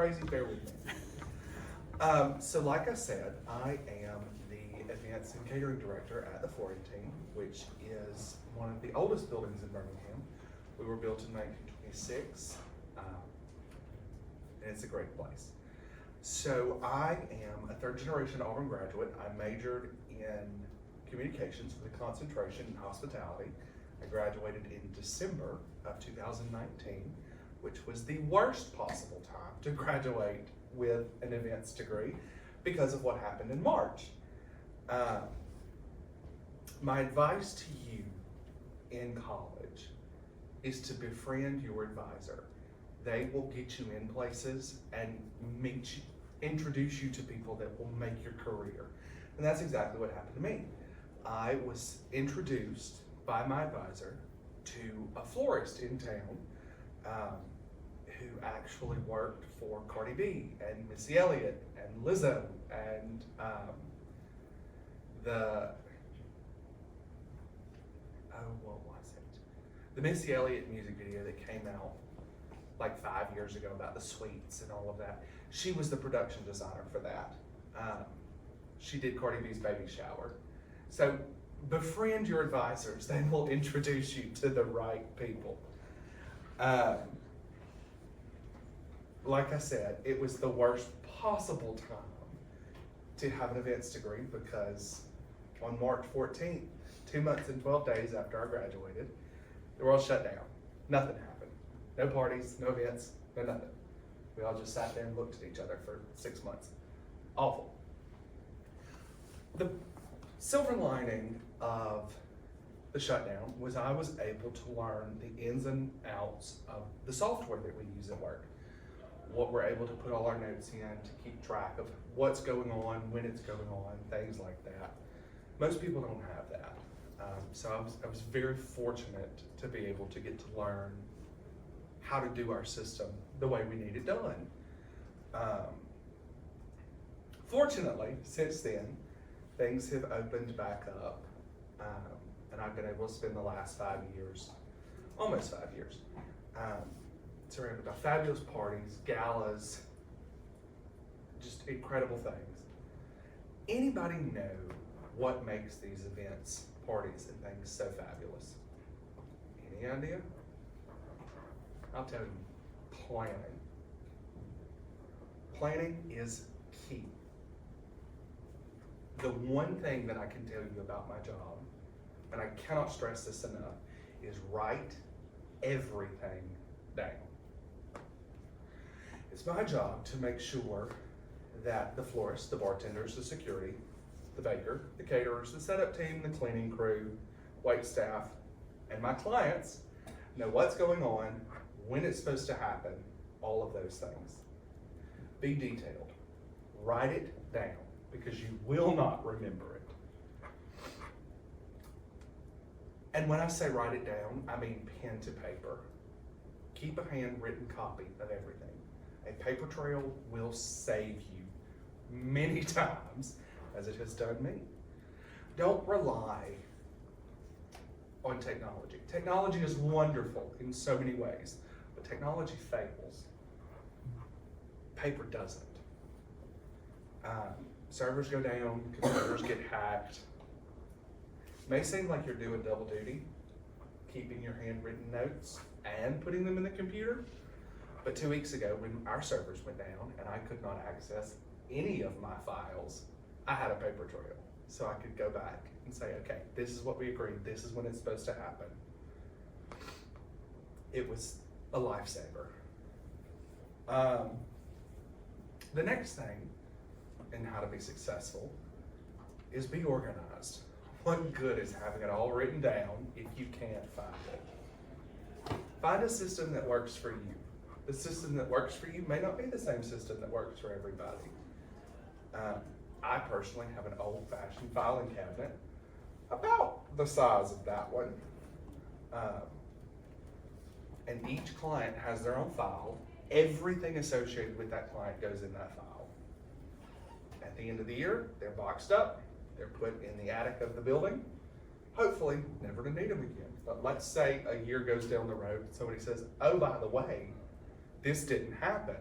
crazy, bear with me. So like I said, I am the Events and Catering Director at the Florentine, which is one of the oldest buildings in Birmingham. We were built in 1926, and it's a great place. So I am a third generation Auburn graduate. I majored in communications with a concentration in hospitality. I graduated in December of 2019, which was the worst possible time to graduate with an events degree because of what happened in March. My advice to you in college is to befriend your advisor. They will get you in places and introduce you to people that will make your career. And that's exactly what happened to me. I was introduced by my advisor to a florist in town who actually worked for Cardi B and Missy Elliott and Lizzo and what was it? The Missy Elliott music video that came out like 5 years ago about the sweets and all of that. She was the production designer for that. She did Cardi B's baby shower. So befriend your advisors. They will introduce you to the right people. Like I said, it was the worst possible time to have an events degree because on March 14th, 2 months and 12 days after I graduated, the world shut down. Nothing happened. No parties, no events, no nothing. We all just sat there and looked at each other for 6 months. Awful. The silver lining of the shutdown was I was able to learn the ins and outs of the software that we use at work. What we're able to put all our notes in to keep track of what's going on, when it's going on, things like that. Most people don't have that. So I was very fortunate to be able to get to learn how to do our system the way we need it done. Fortunately, since then, things have opened back up, and I've been able to spend the last 5 years, almost 5 years, surrounded by fabulous parties, galas, just incredible things. Anybody know what makes these events, parties, and things so fabulous? Any idea? I'll tell you, planning. Planning is key. The one thing that I can tell you about my job, and I cannot stress this enough, is write everything down. It's my job to make sure that the florist, the bartenders, the security, the baker, the caterers, the setup team, the cleaning crew, wait staff, and my clients know what's going on, when it's supposed to happen, all of those things. Be detailed. Write it down because you will not remember it. And when I say write it down, I mean pen to paper. Keep a handwritten copy of everything. A paper trail will save you many times, as it has done me. Don't rely on technology. Technology is wonderful in so many ways, but technology fails. Paper doesn't. Servers go down, computers get hacked. It may seem like you're doing double duty, keeping your handwritten notes and putting them in the computer, but 2 weeks ago when our servers went down and I could not access any of my files, I had a paper trail. So I could go back and say, okay, this is what we agreed, this is when it's supposed to happen. It was a lifesaver. The next thing in how to be successful is be organized. What good is having it all written down if you can't find it? Find a system that works for you. The system that works for you may not be the same system that works for everybody. I personally have an old-fashioned filing cabinet about the size of that one. And each client has their own file. Everything associated with that client goes in that file. At the end of the year, they're boxed up, they're put in the attic of the building, hopefully never to need them again. But let's say a year goes down the road, somebody says, oh, by the way, this didn't happen.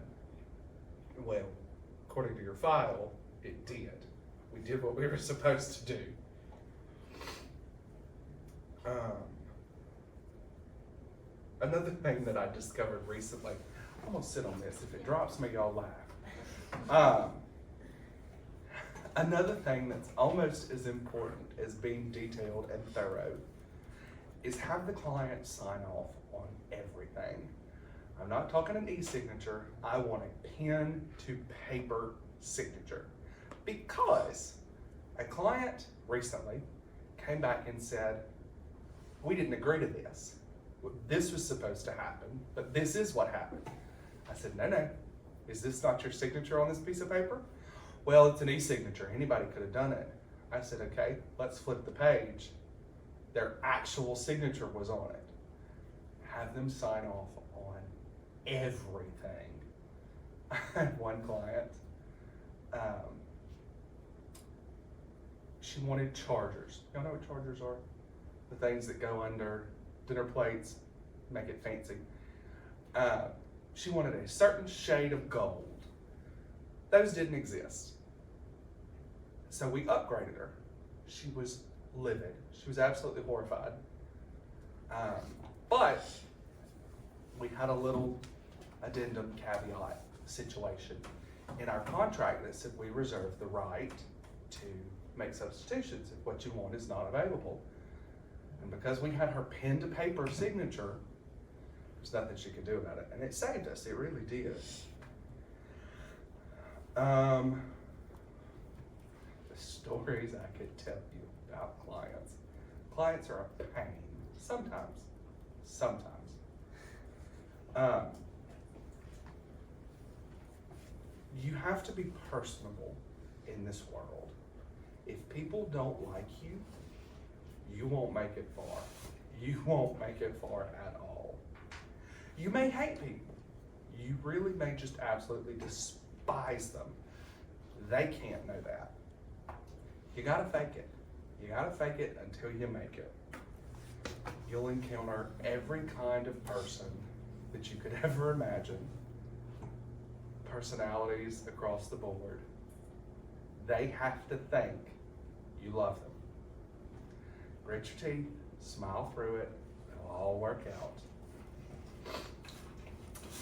Well, according to your file, it did. We did what we were supposed to do. Another thing that I discovered recently, I'm gonna sit on this. If it drops me, y'all laugh. Another thing that's almost as important as being detailed and thorough is have the client sign off on everything. I'm not talking an e-signature. I want a pen to paper signature, because a client recently came back and said, we didn't agree to this. This was supposed to happen, but this is what happened. I said, no. Is this not your signature on this piece of paper? Well, it's an e-signature. Anybody could have done it. I said, okay, let's flip the page. Their actual signature was on it. Have them sign off on everything. I had one client, she wanted chargers. Y'all know what chargers are? The things that go under dinner plates, make it fancy. She wanted a certain shade of gold. Those didn't exist. So we upgraded her. She was livid. She was absolutely horrified. But we had a little addendum caveat situation in our contract that said we reserve the right to make substitutions if what you want is not available. And because we had her pen to paper signature, there's nothing she could do about it. And it saved us, it really did. The stories I could tell you about clients. Clients are a pain, sometimes. You have to be personable in this world. If people don't like you, you won't make it far. You won't make it far at all. You may hate people. You really may just absolutely despise them. They can't know that. You gotta fake it. You gotta fake it until you make it. You'll encounter every kind of person that you could ever imagine. Personalities across the board. They have to think you love them. Grit your teeth, smile through it, it'll all work out.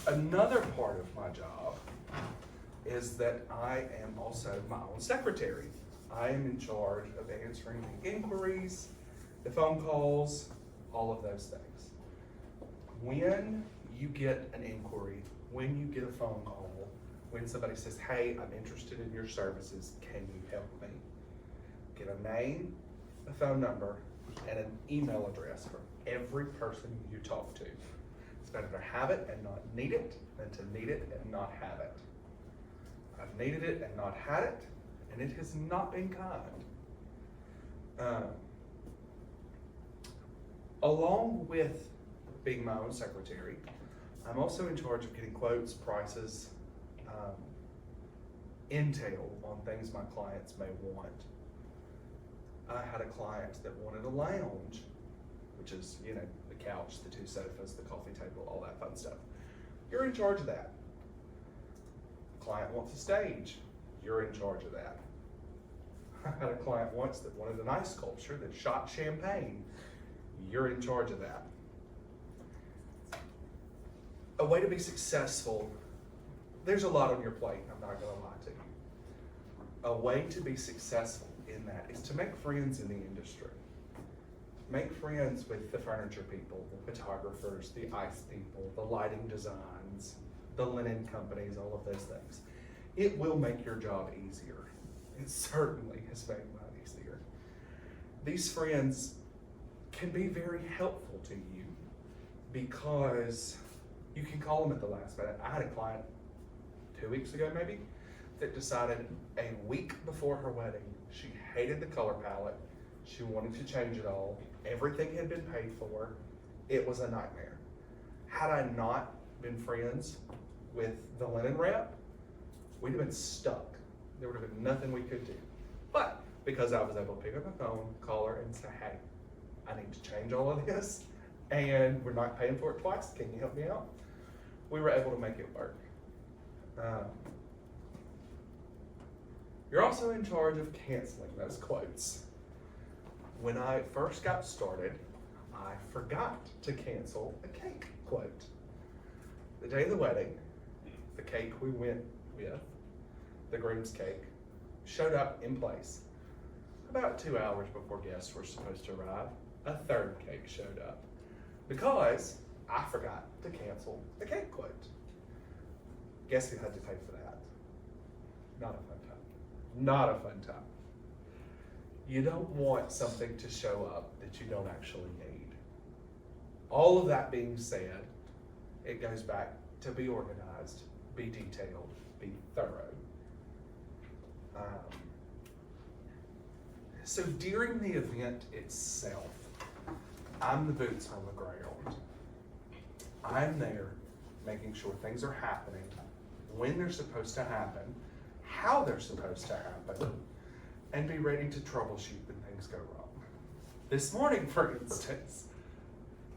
Another part of my job is that I am also my own secretary. I am in charge of answering the inquiries, the phone calls, all of those things. When you get an inquiry, when you get a phone call, when somebody says, hey, I'm interested in your services, can you help me? Get a name, a phone number, and an email address for every person you talk to. It's better to have it and not need it than to need it and not have it. I've needed it and not had it, and it has not been kind. Along with being my own secretary, I'm also in charge of getting quotes, prices, intel on things my clients may want. I had a client that wanted a lounge, which is, the couch, the 2 sofas, the coffee table, all that fun stuff. You're in charge of that. Client wants a stage. You're in charge of that. I had a client once that wanted an ice sculpture that shot champagne. You're in charge of that. A way to be successful, there's a lot on your plate, I'm not gonna lie to you. A way to be successful in that is to make friends in the industry. Make friends with the furniture people, the photographers, the ice people, the lighting designs, the linen companies, all of those things. It will make your job easier. It certainly has made mine easier. These friends can be very helpful to you because you can call them at the last minute. I had a client 2 weeks ago maybe that decided a week before her wedding, she hated the color palette, she wanted to change it all, everything had been paid for, it was a nightmare. Had I not been friends with the linen rep, we'd have been stuck. There would have been nothing we could do. But because I was able to pick up the phone, call her and say, hey, I need to change all of this and we're not paying for it twice, can you help me out? We were able to make it work. You're also in charge of canceling those quotes. When I first got started, I forgot to cancel a cake quote. The day of the wedding, the cake we went with, the groom's cake, showed up in place. About 2 hours before guests were supposed to arrive, a third cake showed up because I forgot to cancel the cake quote. Guess who had to pay for that? Not a fun time. Not a fun time. You don't want something to show up that you don't actually need. All of that being said, it goes back to be organized, be detailed, be thorough. So during the event itself, I'm the boots on the ground. I'm there making sure things are happening when they're supposed to happen, how they're supposed to happen, and be ready to troubleshoot when things go wrong. This morning, for instance,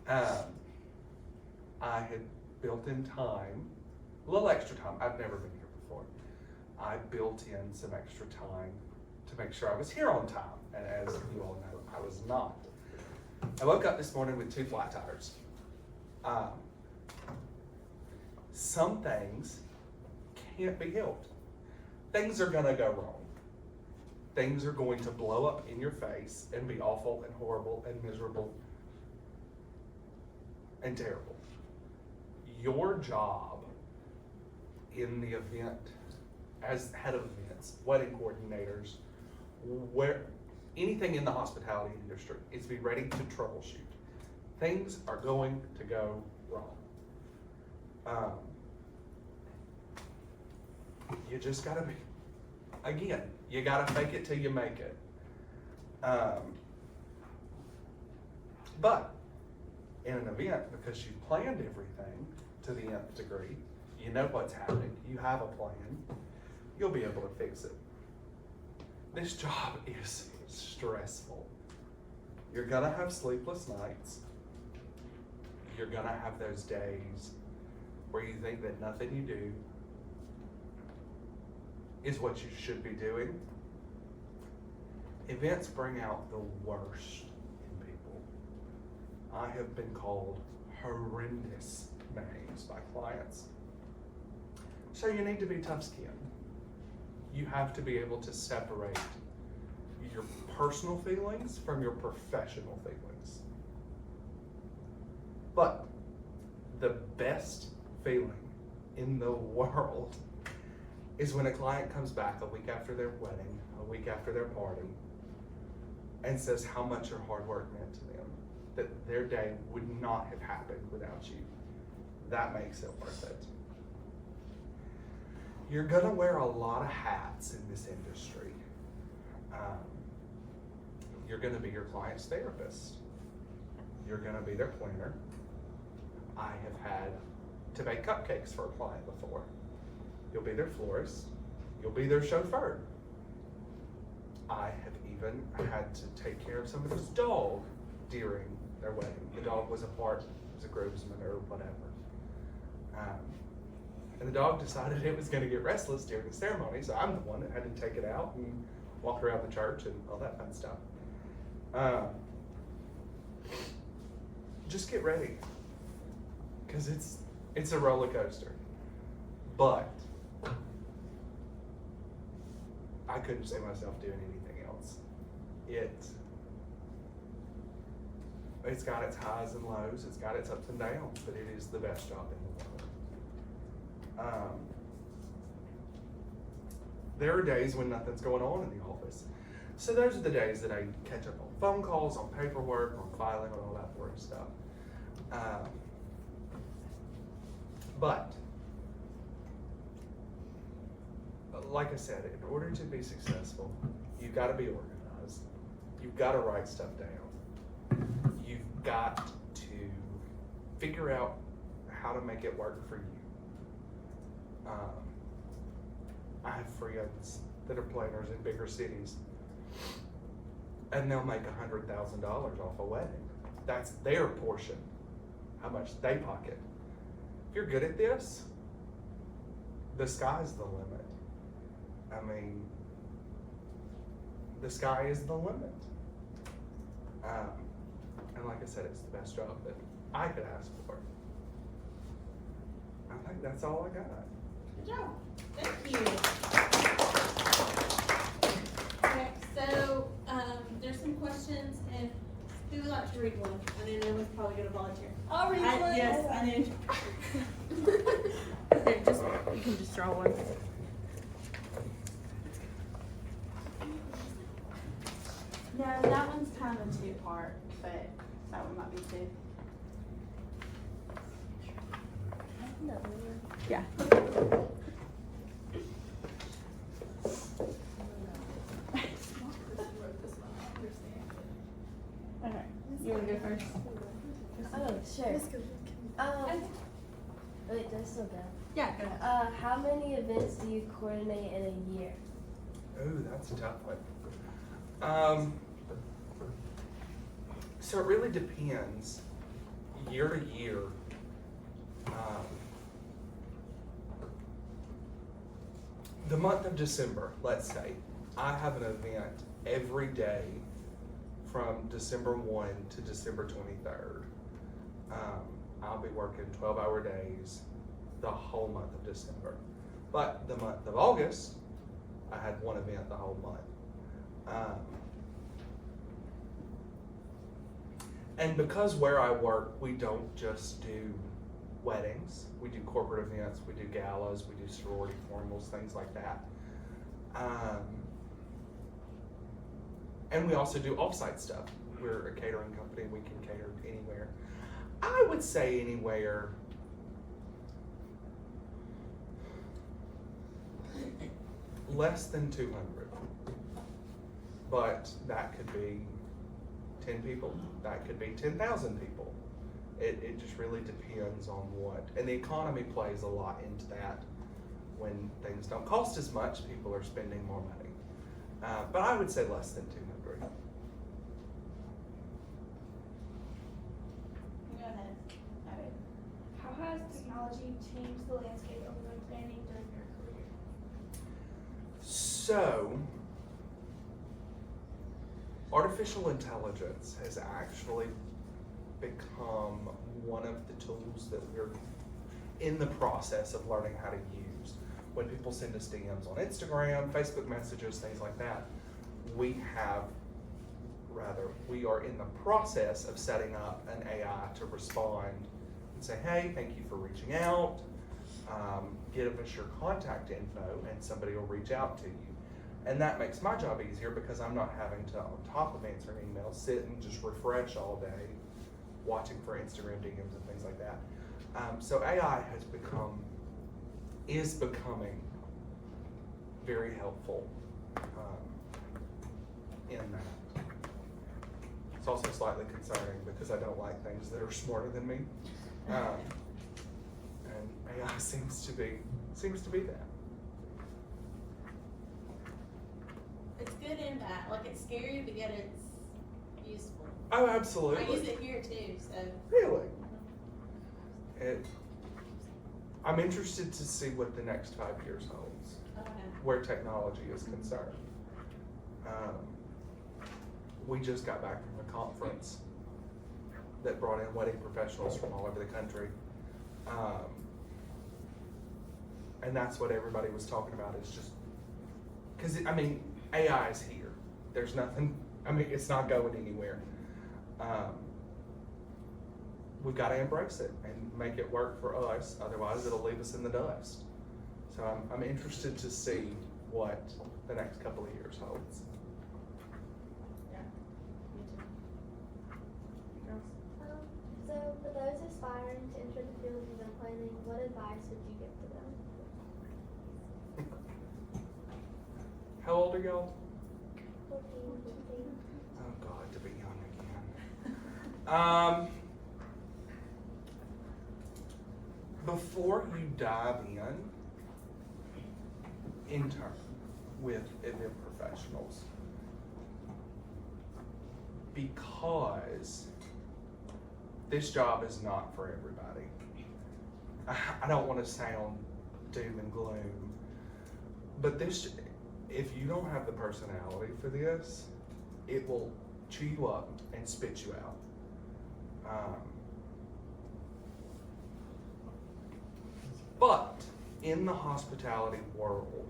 I had built in time, a little extra time. I've never been here before. I built in some extra time to make sure I was here on time. And as you all know, I was not. I woke up this morning with 2 flat tires. Some things can't be helped. Things are gonna go wrong. Things are going to blow up in your face and be awful and horrible and miserable and terrible. Your job in the event, as head of events, wedding coordinators, where anything in the hospitality industry, is to be ready to troubleshoot. Things are going to go wrong. You just gotta be, again, you gotta fake it till you make it. But in an event, because you planned everything to the nth degree, you know what's happening, you have a plan, you'll be able to fix it. This job is stressful. You're gonna have sleepless nights. You're gonna have those days where you think that nothing you do is what you should be doing. Events bring out the worst in people. I have been called horrendous names by clients. So you need to be tough-skinned. You have to be able to separate your personal feelings from your professional feelings. But the best feeling in the world is when a client comes back a week after their wedding, a week after their party, and says how much your hard work meant to them, that their day would not have happened without you. That makes it worth it. You're gonna wear a lot of hats in this industry. You're gonna be your client's therapist. You're gonna be their planner. I have had to bake cupcakes for a client before. You'll be their florist. You'll be their chauffeur. I have even had to take care of somebody's dog during their wedding. The dog was a groomsman or whatever. And the dog decided it was going to get restless during the ceremony, so I'm the one that had to take it out and walk around the church and all that fun stuff. Just get ready, because it's a roller coaster. But I couldn't see myself doing anything else. It's got its highs and lows, it's got its ups and downs, but it is the best job in the world. There are days when nothing's going on in the office. So those are the days that I catch up on phone calls, on paperwork, on filing, on all that sort of stuff. But like I said, in order to be successful, you've got to be organized. You've got to write stuff down. You've got to figure out how to make it work for you. I have friends that are planners in bigger cities, and they'll make $100,000 off a wedding. That's their portion, how much they pocket. If you're good at this, the sky's the limit. I mean, the sky is the limit. And like I said, it's the best job that I could ask for. I think that's all I got. Good job. Thank you. Okay, so there's some questions, and who would like to read one? I know no one's probably going to volunteer. I'll read one. Yes, I knew. Okay, you can just draw one. No, that one's kind of two-part, but that one might be two. Yeah. Okay, you want to go first? Oh, sure. Wait, do I still go? Yeah, go ahead. How many events do you coordinate in a year? Ooh, that's a tough one. So it really depends, year to year. The month of December, let's say, I have an event every day from December 1 to December 23rd. I'll be working 12-hour days the whole month of December. But the month of August, I had one event the whole month. And because where I work, we don't just do weddings. We do corporate events, we do galas, we do sorority formals, things like that. And we also do off-site stuff. We're a catering company, we can cater anywhere. I would say anywhere less than 200. But that could be 10 people, that could be 10,000 people. It just really depends on what, and the economy plays a lot into that. When things don't cost as much, people are spending more money. But I would say less than 200. Go ahead. Alright. How has technology changed the landscape of event planning during your career? So, artificial intelligence has actually become one of the tools that we're in the process of learning how to use. When people send us DMs on Instagram, Facebook messages, things like that, we are in the process of setting up an AI to respond and say, hey, thank you for reaching out, give us your contact info, and somebody will reach out to you. And that makes my job easier because I'm not having to, on top of answering emails, sit and just refresh all day, watching for Instagram DMs and things like that. So AI is becoming very helpful in that. It's also slightly concerning because I don't like things that are smarter than me. And AI seems to be that. It's good and bad. Like, it's scary, but yet it's useful. Oh, absolutely. I use it here too, so. Really? I'm interested to see what the next 5 years holds, Okay. where technology is concerned. We just got back from a conference that brought in wedding professionals from all over the country. And that's what everybody was talking about, is just, because, AI is here. There's nothing, it's not going anywhere. We've got to embrace it and make it work for us, otherwise it'll leave us in the dust. So I'm interested to see what the next couple of years holds. Yeah. Me too. Girls? So for those aspiring to enter the field of event planning, what advice would you give to them? How old are y'all? 14, 15. Oh God, to be young again. Before you dive intern with event professionals, because this job is not for everybody. I don't want to sound doom and gloom, but if you don't have the personality for this, it will chew you up and spit you out. But in the hospitality world,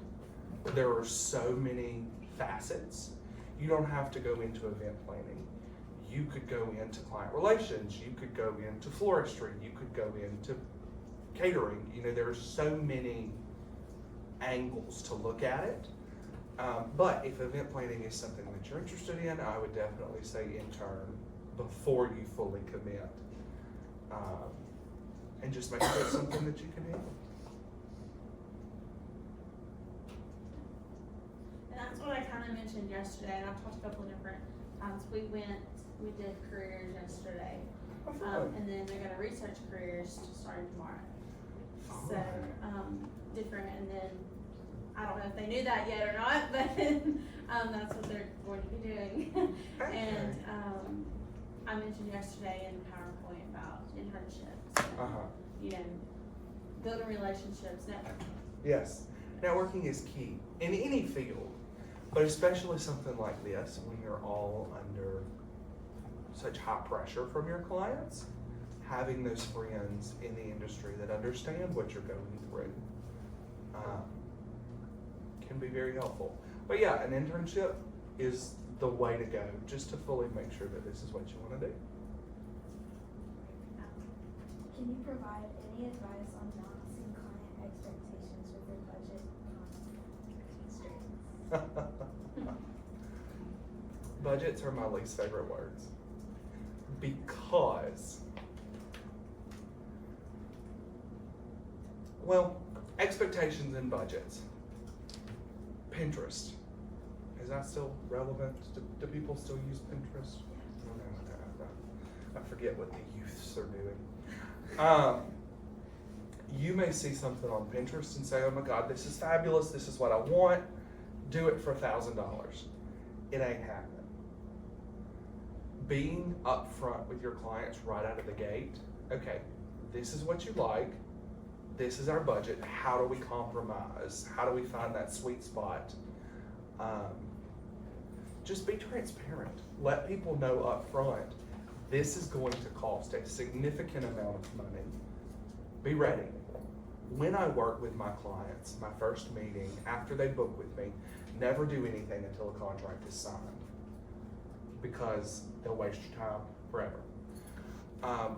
there are so many facets. You don't have to go into event planning. You could go into client relations. You could go into floristry. You could go into catering. You know, there are so many angles to look at it. But if event planning is something that you're interested in, I would definitely say intern before you fully commit. And just make sure it's something that you can handle. And that's what I kind of mentioned yesterday, and I've talked a couple of different times. We did careers yesterday. And then they're gonna research careers starting tomorrow. So, different, and then, I don't know if they knew that yet or not, but, that's what they're going to be doing. And, I mentioned yesterday in PowerPoint about internships, you know, building relationships, networking. Yes, networking is key in any field, but especially something like this when you're all under such high pressure from your clients. Having those friends in the industry that understand what you're going through can be very helpful. But yeah, an internship is the way to go, just to fully make sure that this is what you want to do. Can you provide any advice on balancing client expectations with your budget constraints? Budgets are my least favorite words because, well, expectations and budgets. Pinterest, is that still relevant? Do people still use Pinterest? No. I forget what the youths are doing. You may see something on Pinterest and say, oh my God, this is fabulous, this is what I want, do it for $1,000. It ain't happening. Being upfront with your clients right out of the gate, okay, this is what you like, this is our budget, how do we compromise? How do we find that sweet spot? Just be transparent. Let people know up front, this is going to cost a significant amount of money. Be ready. When I work with my clients, my first meeting, after they book with me, never do anything until a contract is signed, because they'll waste your time forever.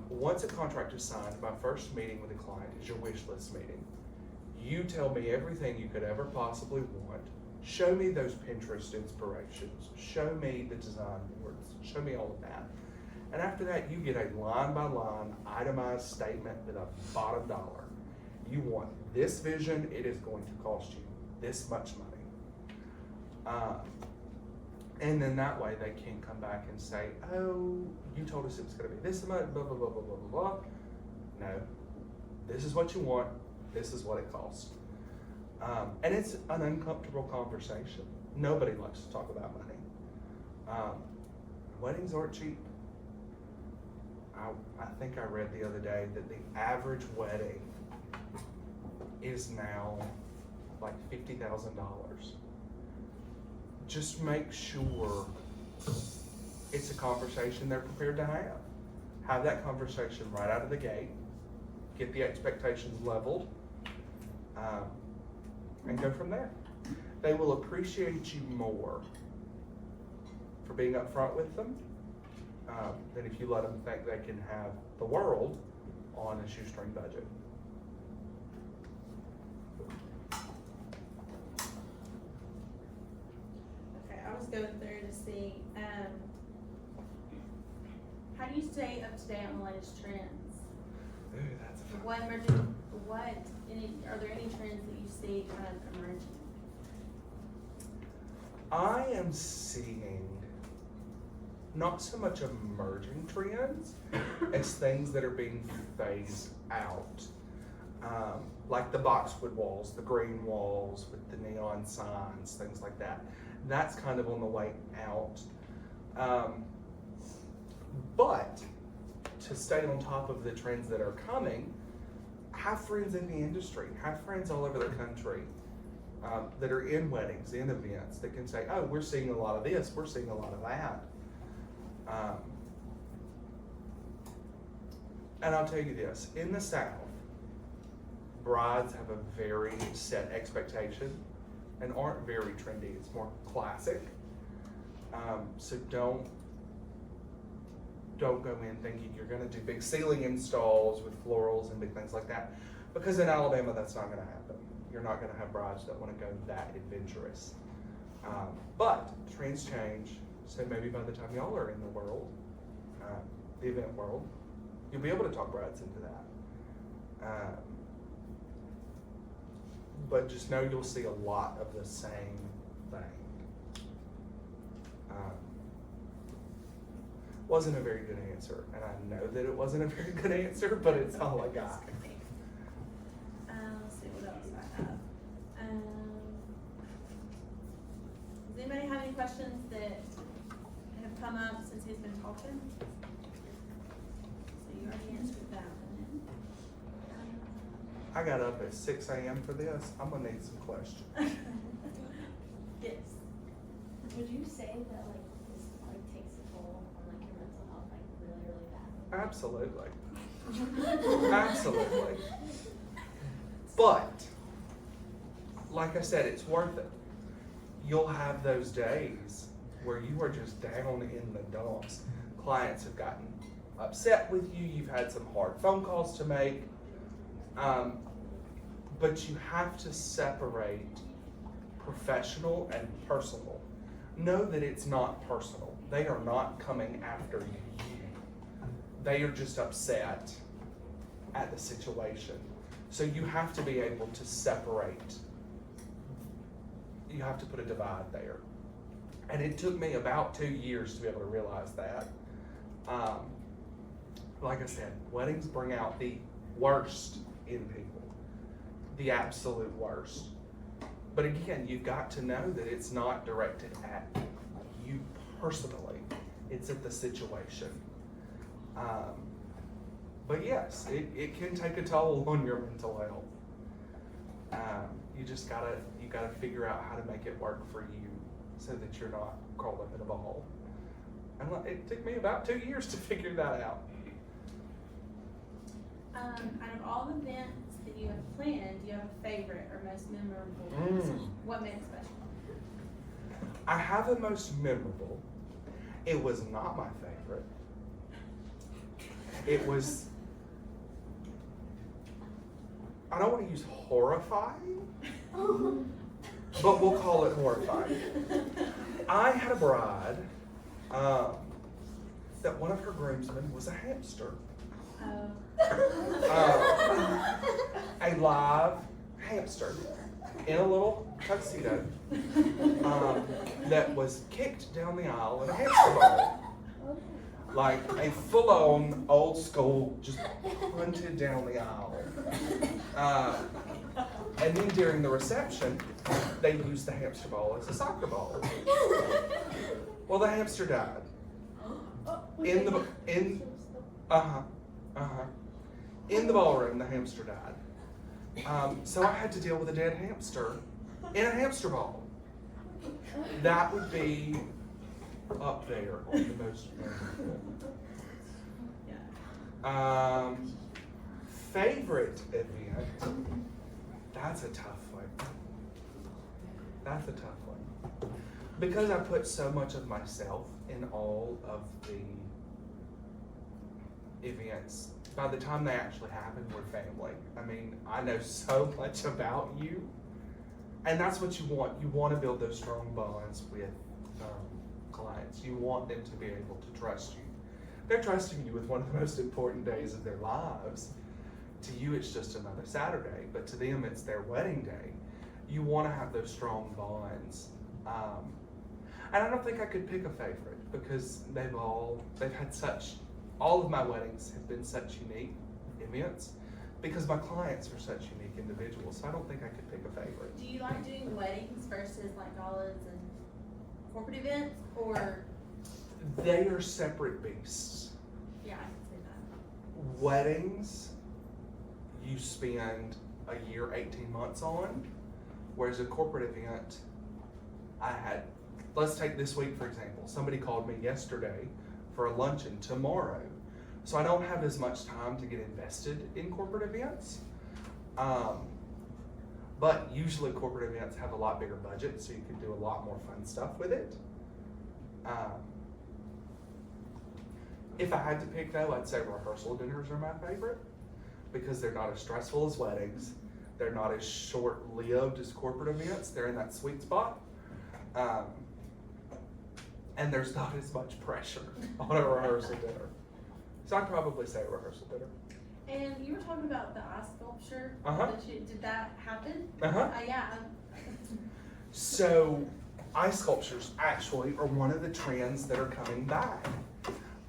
Once a contract is signed, my first meeting with a client is your wish list meeting. You tell me everything you could ever possibly want. Show me those Pinterest inspirations. Show me the design boards. Show me all of that. And after that, you get a line-by-line itemized statement with a bottom dollar. You want this vision, it is going to cost you this much money. And then that way they can come back and say, oh, you told us it was gonna be this much, blah, blah, blah, blah, blah, blah, blah. No, this is what you want, this is what it costs. And it's an uncomfortable conversation. Nobody likes to talk about money. Weddings aren't cheap. I think I read the other day that the average wedding is now like $50,000. Just make sure it's a conversation they're prepared to have. Have that conversation right out of the gate. Get the expectations leveled, and go from there. They will appreciate you more for being upfront with them than if you let them think they can have the world on a shoestring budget. Okay, I was going through to see, how do you stay up to date on the latest trends? Ooh, that's a fun What are there any trends that you see kind of emerging? I am seeing not so much emerging trends as things that are being phased out. Like the boxwood walls, the green walls with the neon signs, things like that. That's kind of on the way out. But to stay on top of the trends that are coming, have friends in the industry, have friends all over the country. that are in weddings, in events, that can say, oh, we're seeing a lot of this, we're seeing a lot of that. And I'll tell you this, in the South, brides have a very set expectation and aren't very trendy. It's more classic. So don't go in thinking you're gonna do big ceiling installs with florals and big things like that. Because in Alabama, that's not gonna happen. You're not gonna have brides that wanna go that adventurous. But trends change, so maybe by the time y'all are in the world, the event world, you'll be able to talk brides into that. But just know you'll see a lot of the same thing. Wasn't a very good answer, and I know that it wasn't a very good answer, but it's all I got. Let's see what else I have. Does anybody have any questions that have come up since he's been talking? So you already answered that one. I got up at 6 a.m. for this. I'm gonna need some questions. Yes. Would you say that like this like takes a toll on like your mental health like really, really bad? Absolutely. Absolutely. But, like I said, it's worth it. You'll have those days where you are just down in the dumps. Clients have gotten upset with you, you've had some hard phone calls to make. But you have to separate professional and personal. Know that it's not personal. They are not coming after you. They are just upset at the situation. So you have to be able to separate. You have to put a divide there. And it took me about 2 years to be able to realize that. Like I said, weddings bring out the worst in people. The absolute worst. But again, you've got to know that it's not directed at you personally. It's at the situation. But yes, it can take a toll on your mental health. You just gotta figure out how to make it work for you so that you're not curled up in a ball. And it took me about 2 years to figure that out. Out of all the events that you have planned, do you have a favorite or most memorable? What made it special? I have a most memorable. It was not my favorite. It was, I don't want to use horrifying, but we'll call it horrifying. I had a bride that one of her groomsmen was a hamster. A live hamster in a little tuxedo that was kicked down the aisle in a hamster ball. Like a full-on old school, just punted down the aisle. And then during the reception, they used the hamster ball as a soccer ball. Well, the hamster died. In the ballroom, the hamster died. So I had to deal with a dead hamster in a hamster ball. That would be up there on the most memorable. Favorite event? That's a tough one. That's a tough one. Because I put so much of myself in all of the events, by the time they actually happen, we're family. I mean, I know so much about you, and that's what you want. You want to build those strong bonds with clients. You want them to be able to trust you. They're trusting you with one of the most important days of their lives. To you, it's just another Saturday, but to them, it's their wedding day. You want to have those strong bonds. And I don't think I could pick a favorite because they've had all of my weddings have been such unique events because my clients are such unique individuals, so I don't think I could pick a favorite. Do you like doing weddings versus like galas and corporate events, or? They are separate beasts. Yeah, I can see that. Weddings, you spend a year, 18 months on, Whereas a corporate event, let's take this week for example. Somebody called me yesterday for a luncheon tomorrow. So I don't have as much time to get invested in corporate events. But usually corporate events have a lot bigger budget, so you can do a lot more fun stuff with it. If I had to pick though, I'd say rehearsal dinners are my favorite because they're not as stressful as weddings. They're not as short-lived as corporate events. They're in that sweet spot. And there's not as much pressure on a rehearsal dinner. So I'd probably say a rehearsal dinner. And you were talking about the ice sculpture. Uh-huh. Did that happen? Uh-huh. Yeah. So ice sculptures actually are one of the trends that are coming back.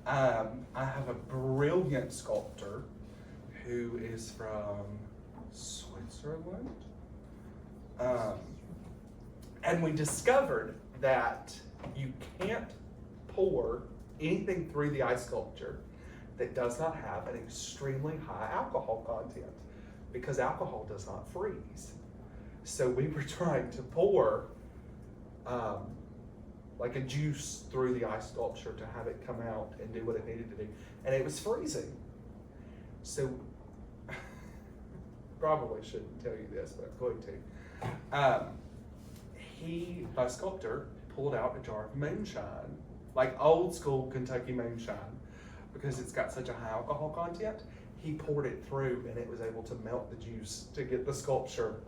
I have a brilliant sculptor who is from Switzerland. And we discovered that you can't pour anything through the ice sculpture that does not have an extremely high alcohol content because alcohol does not freeze. So we were trying to pour like a juice through the ice sculpture to have it come out and do what it needed to do. And it was freezing. So, probably shouldn't tell you this, but I'm going to. My sculptor, pulled out a jar of moonshine, like old school Kentucky moonshine, because it's got such a high alcohol content. He poured it through and it was able to melt the juice to get the sculpture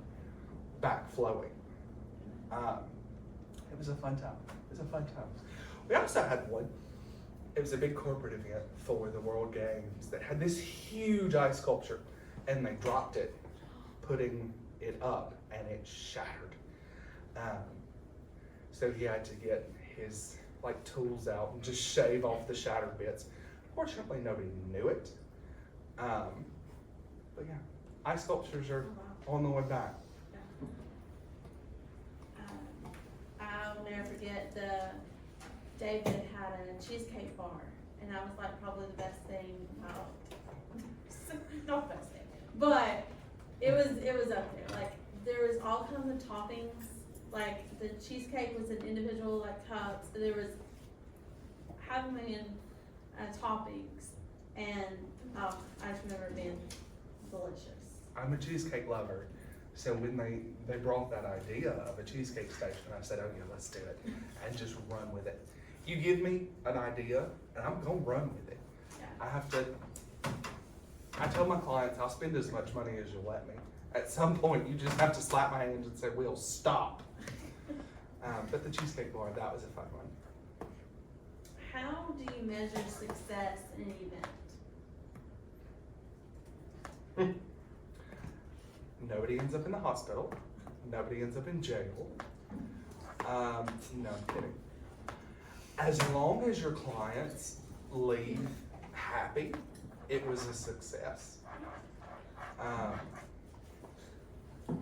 back flowing. It was a fun time. We also had one. It was a big corporate event for the World Games that had this huge ice sculpture, and they dropped it, putting it up, and it shattered. So he had to get his tools out and just shave off the shattered bits. Fortunately, nobody knew it. But yeah, ice sculptures are on the way back. I'll never forget David had a cheesecake bar, and that was probably the best thing. Not the best thing, but it was up there. There was all kinds of toppings. The cheesecake was in individual cups, but there was 500,000 toppings, and I just remember it being delicious. I'm a cheesecake lover. So when they brought that idea of a cheesecake station, I said, oh yeah, let's do it, and just run with it. You give me an idea, and I'm gonna run with it. Yeah. I tell my clients, I'll spend as much money as you'll let me. At some point, you just have to slap my hands and say, we'll stop. But the cheesecake bar, that was a fun one. How do you measure success in an event? Nobody ends up in the hospital. Nobody ends up in jail. No, I'm kidding. As long as your clients leave happy, it was a success.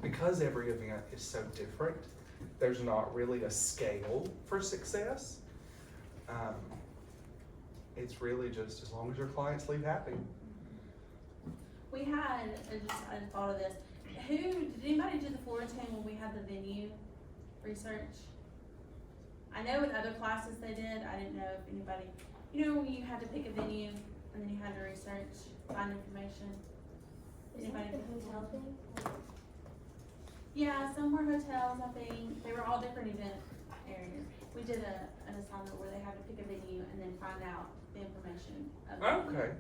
Because every event is so different, there's not really a scale for success. It's really just as long as your clients leave happy. We had, I thought of this. Did anybody do the Florentine when we had the venue research? I know with other classes they did. I didn't know if anybody, when you had to pick a venue and then you had to research, find information. Is that the hotel thing? Yeah, some were hotels, I think. They were all different event areas. We did an assignment where they had to pick a venue and then find out the information of the venue. Okay,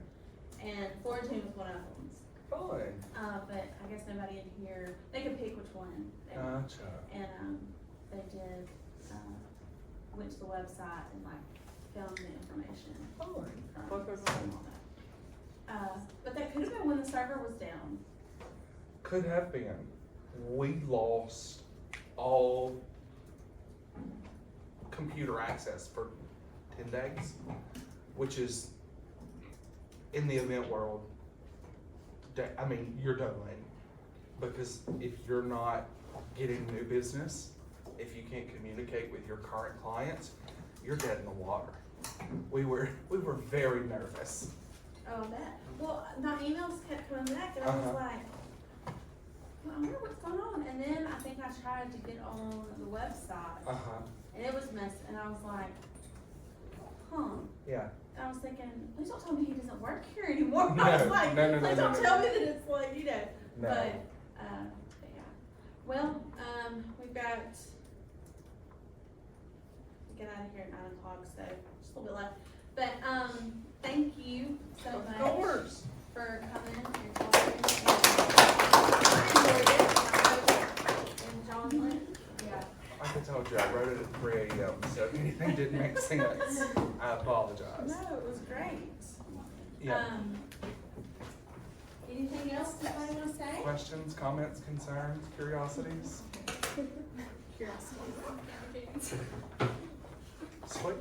And Florentine was one of them. fine. But I guess nobody in here, they could pick which one they wanted. Gotcha. And they did, went to the website and found the information Fine. from and all that. But that could have been when the server was down. Could have been. We lost all computer access for 10 days, which is, in the event world, you're done. Because if you're not getting new business, if you can't communicate with your current clients, you're dead in the water. We were very nervous. Oh, that. Well, my emails kept coming back and I was like, well, I wonder what's going on, and then I think I tried to get on the website, Uh-huh, and it was messed, and I was like, huh. yeah. And I was thinking, please don't tell me he doesn't work here anymore. No, I was like, no, please don't no. tell me that it's like, you know. No. But yeah. Well, we've got to get out of here at 9 o'clock, so just a little bit left. But thank you so Of much course. for coming and talking. I enjoyed it. And John went. Yeah. Like I told you, I wrote it at 3 a.m., so if anything didn't make sense, I apologize. No, it was great. Yeah. Anything else anybody want to say? Questions, comments, concerns, curiosities? Curiosity. Sweet.